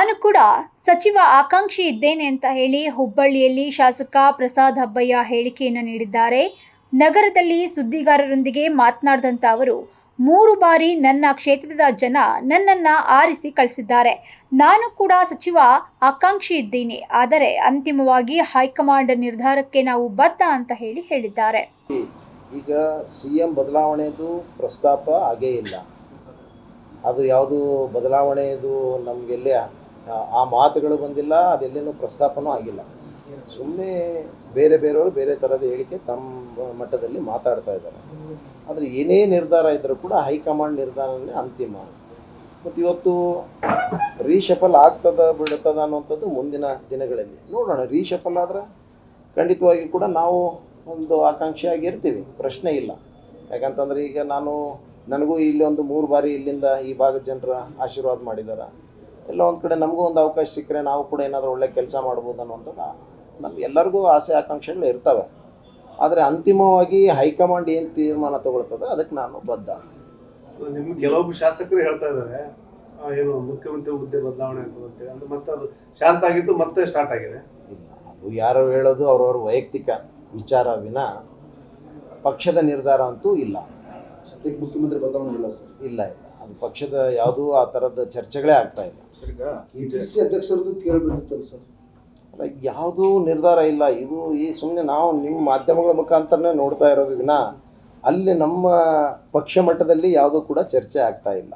ನಾನು ಕೂಡ ಸಚಿವ ಆಕಾಂಕ್ಷಿ ಇದ್ದೇನೆ ಅಂತ ಹೇಳಿ ಹುಬ್ಬಳ್ಳಿಯಲ್ಲಿ ಶಾಸಕ ಪ್ರಸಾದ್ ಹಬ್ಬಯ್ಯ ಹೇಳಿಕೆಯನ್ನು ನೀಡಿದ್ದಾರೆ. ನಗರದಲ್ಲಿ ಸುದ್ದಿಗಾರರೊಂದಿಗೆ ಮಾತನಾಡಿದಂತ ಅವರು 3 ಬಾರಿ ನನ್ನ ಕ್ಷೇತ್ರದ ಜನ ನನ್ನನ್ನ ಆರಿಸಿ ಕಳಿಸಿದ್ದಾರೆ. ನಾನು ಕೂಡ ಸಚಿವ ಆಕಾಂಕ್ಷಿ ಇದ್ದೀನಿ. ಆದರೆ ಅಂತಿಮವಾಗಿ ಹೈಕಮಾಂಡ್ ನಿರ್ಧಾರಕ್ಕೆ ನಾವು ಬದ್ಧ ಅಂತ ಹೇಳಿದ್ದಾರೆ. ಈಗ ಸಿಎಂ ಬದಲಾವಣೆದು ಪ್ರಸ್ತಾಪ ಆಗೇ ಇಲ್ಲ. ಅದು ಯಾವುದು ಬದಲಾವಣೆದು ನಮಗೆಲ್ಲೇ ಆ ಮಾತುಗಳು ಬಂದಿಲ್ಲ, ಅದೆಲ್ಲೇನೂ ಪ್ರಸ್ತಾಪನೂ ಆಗಿಲ್ಲ. ಸುಮ್ಮನೆ ಬೇರೆಯವರು ಬೇರೆ ಥರದ ಹೇಳಿಕೆ ತಮ್ಮ ಮಟ್ಟದಲ್ಲಿ ಮಾತಾಡ್ತಾ ಇದ್ದಾರೆ. ಆದರೆ ಏನೇ ನಿರ್ಧಾರ ಇದ್ದರೂ ಕೂಡ ಹೈಕಮಾಂಡ್ ನಿರ್ಧಾರನೇ ಅಂತಿಮ. ಮತ್ತು ಇವತ್ತು ರೀಶಫಲ್ ಆಗ್ತದ ಬಿಡ್ತದ ಅನ್ನುವಂಥದ್ದು ಮುಂದಿನ ದಿನಗಳಲ್ಲಿ ನೋಡೋಣ. ರೀಶಫಲ್ ಆದರೆ ಖಂಡಿತವಾಗಿ ಕೂಡ ನಾವು ಒಂದು ಆಕಾಂಕ್ಷಿಯಾಗಿರ್ತೀವಿ, ಪ್ರಶ್ನೆ ಇಲ್ಲ. ಯಾಕಂತಂದರೆ ಈಗ ನನಗೂ ಇಲ್ಲಿ ಒಂದು 3 ಬಾರಿ ಇಲ್ಲಿಂದ ಈ ಭಾಗದ ಜನರ ಆಶೀರ್ವಾದ ಮಾಡಿದ್ದಾರೆ. ಎಲ್ಲ ಒಂದು ಕಡೆ ನಮಗೂ ಒಂದು ಅವಕಾಶ ಸಿಕ್ಕರೆ ನಾವು ಕೂಡ ಏನಾದರೂ ಒಳ್ಳೆ ಕೆಲಸ ಮಾಡ್ಬೋದು ಅನ್ನುವಂಥದ್ದು ನಮ್ಗೆ ಎಲ್ಲರಿಗೂ ಆಸೆ ಆಕಾಂಕ್ಷೆಗಳು ಇರ್ತವೆ. ಆದರೆ ಅಂತಿಮವಾಗಿ ಹೈಕಮಾಂಡ್ ಏನು ತೀರ್ಮಾನ ತಗೊಳ್ತದೆ ಅದಕ್ಕೆ ನಾನು ಬದ್ಧ. ನಿಮ್ಗೆ ಕೆಲವೊಬ್ಬರು ಶಾಸಕರು ಹೇಳ್ತಾ ಇದ್ದಾರೆ ಏನು ಮುಖ್ಯಮಂತ್ರಿ ಹುದ್ದೆ ಬದಲಾವಣೆ ಅಂತೇಳಿ, ಅಂದ್ರೆ ಮತ್ತೆ ಅದು ಶಾಂತ ಆಗಿದ್ದು ಮತ್ತೆ ಸ್ಟಾರ್ಟ್ ಆಗಿದೆ. ಇಲ್ಲ, ಅದು ಯಾರು ಹೇಳೋದು ಅವ್ರವ್ರ ವೈಯಕ್ತಿಕ ವಿಚಾರ ವಿನ ಪಕ್ಷದ ನಿರ್ಧಾರ ಅಂತೂ ಇಲ್ಲ. ಸದ್ಯಕ್ಕೆ ಮುಖ್ಯಮಂತ್ರಿ ಬದಲಾವಣೆ ಇಲ್ಲ ಸರ್. ಇಲ್ಲ, ಅದು ಪಕ್ಷದ ಯಾವುದೂ ಆ ಥರದ ಚರ್ಚೆಗಳೇ ಆಗ್ತಾ ಇಲ್ಲ. ಕೆಪಿಸಿಸಿ ಅಧ್ಯಕ್ಷರದ್ದು ಕೇಳಬೇಕಿತ್ತಲ್ಲ ಸರ್. ಅಲ್ಲ, ಯಾವುದೂ ನಿರ್ಧಾರ ಇಲ್ಲ. ಇದು ಈ ಸುಮ್ಮನೆ ನಾವು ನಿಮ್ಮ ಮಾಧ್ಯಮಗಳ ಮುಖಾಂತರನೇ ನೋಡ್ತಾ ಇರೋದು ವಿನ ಅಲ್ಲಿ ನಮ್ಮ ಪಕ್ಷ ಮಟ್ಟದಲ್ಲಿ ಯಾವುದೂ ಕೂಡ ಚರ್ಚೆ ಆಗ್ತಾ ಇಲ್ಲ.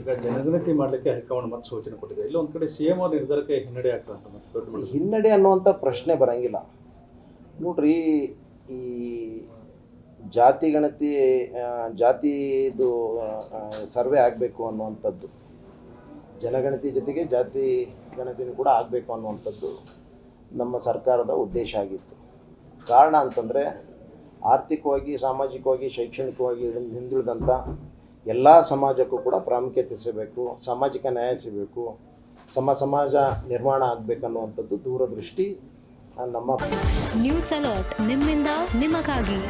ಈಗ ಜನಗಣತಿ ಮಾಡಲಿಕ್ಕೆ ಹೈಕಮಾಂಡ್ ಮತ್ತೆ ಸೂಚನೆ ಕೊಟ್ಟಿದೆ. ಇಲ್ಲ ಒಂದು ಕಡೆ ಸಿಎಂ ಅವ್ರ ನಿರ್ಧಾರಕ್ಕೆ ಹಿನ್ನಡೆ ಆಗ್ತದೆ. ಹಿನ್ನಡೆ ಅನ್ನುವಂಥ ಪ್ರಶ್ನೆ ಬರಂಗಿಲ್ಲ. ನೋಡ್ರಿ, ಈ ಜಾತಿ ಗಣತಿ ಜಾತಿದು ಸರ್ವೆ ಆಗಬೇಕು ಅನ್ನುವಂಥದ್ದು, ಜನಗಣತಿ ಜೊತೆಗೆ ಜಾತಿ ಗಣತಿನೂ ಕೂಡ ಆಗಬೇಕು ಅನ್ನುವಂಥದ್ದು ನಮ್ಮ ಸರ್ಕಾರದ ಉದ್ದೇಶ ಆಗಿತ್ತು. ಕಾರಣ ಅಂತಂದರೆ ಆರ್ಥಿಕವಾಗಿ, ಸಾಮಾಜಿಕವಾಗಿ, ಶೈಕ್ಷಣಿಕವಾಗಿ ಹಿಂದುಳಿದಂಥ ಎಲ್ಲ ಸಮಾಜಕ್ಕೂ ಕೂಡ ಪ್ರಾಮುಖ್ಯತೆ ಸಿಗಬೇಕು, ಸಾಮಾಜಿಕ ನ್ಯಾಯ ಸಿಗಬೇಕು, ಸಮಾಜ ನಿರ್ಮಾಣ ಆಗಬೇಕನ್ನುವಂಥದ್ದು ದೂರದೃಷ್ಟಿ ನಮ್ಮ. ನ್ಯೂಸ್ ಅಲರ್ಟ್ ನಿಮ್ಮಿಂದ ನಿಮಗಾಗಿ.